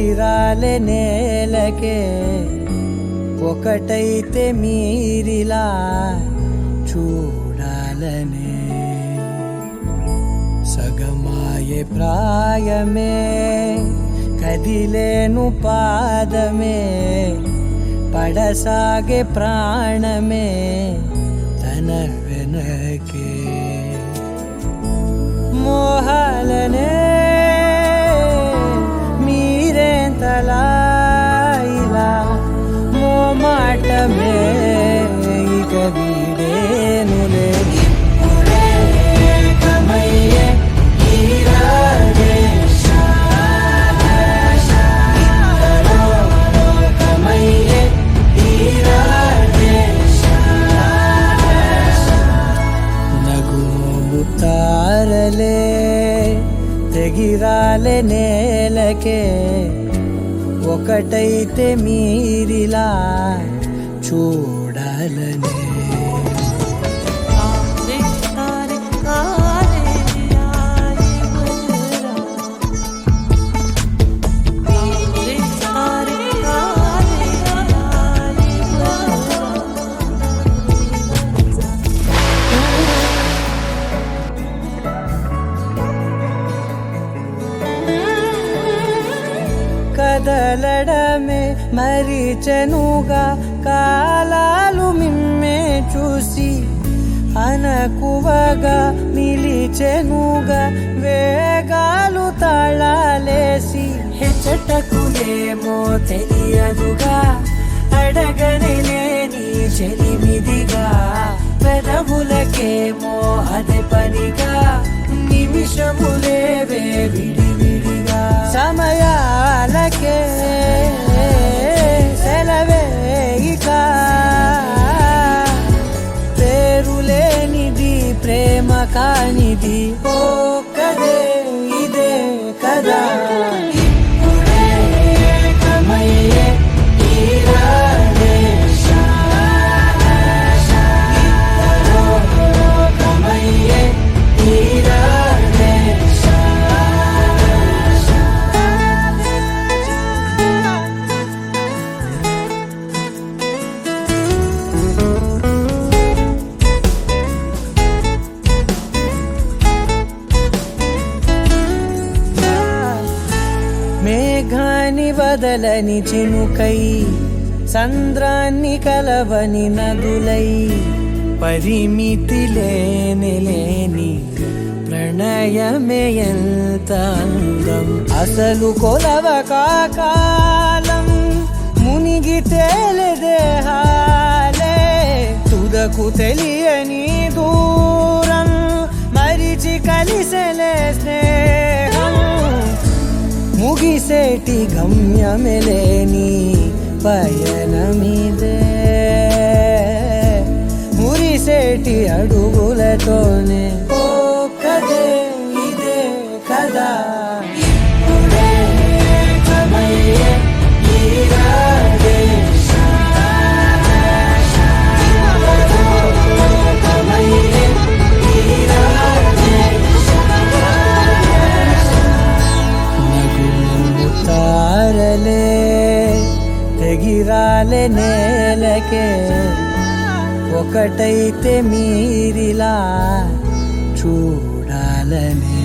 తెగిరాలే నేలకే ఒకటైతే మీరిలా చూడాలనే సగమాయే ప్రాయమే కదిలేను పాదమే పడసాగే ప్రాణమే తన వెనకే మోహాలనే మీరేంతలా ఇలా మోమాటమే ఇక వీడేనులే తారలే తెగిరాలే నేలకే ఒకటైతే మీరిలా చూడాలనే కదలడమే మరిచెనుగా కాలాలు మిమ్మే చూసి అనకువగా నిలిచెనుగా వేగాలు తాళాలేసి హెచ్చటకులేమో తెలియదుగా అడగనేని చెలిమిదిగా పెదవులకేమో అదే పనిగా నిమిషములేవే విడివిడిగా సమయాలకే సెలవే ఇక పేరులేనిది ప్రేమ కానిది ఓ కదే ఇదే కదా ఇప్పుడే కమయ్యే మేఘాన్ని వదలని చినుకై సంద్రాన్ని కలవని నదులై పరిమితి లేని ప్రణయమే ఎంత అందం అసలు కొలవ కాలం మునిగి తేలదేహాలే తుదకు తెలియని దూరం మరిచి కలిసెలే స్నేహం ముగిసేటి గమ్యమెలేని పయనమిదే మురిసేటి అడుగులతోనే ఓ కదే ఇదే కదా ఇప్పుడే కమయ్యే తెగిరాలే నేలకే ఒకటైతే మీరిలా చూడాలనే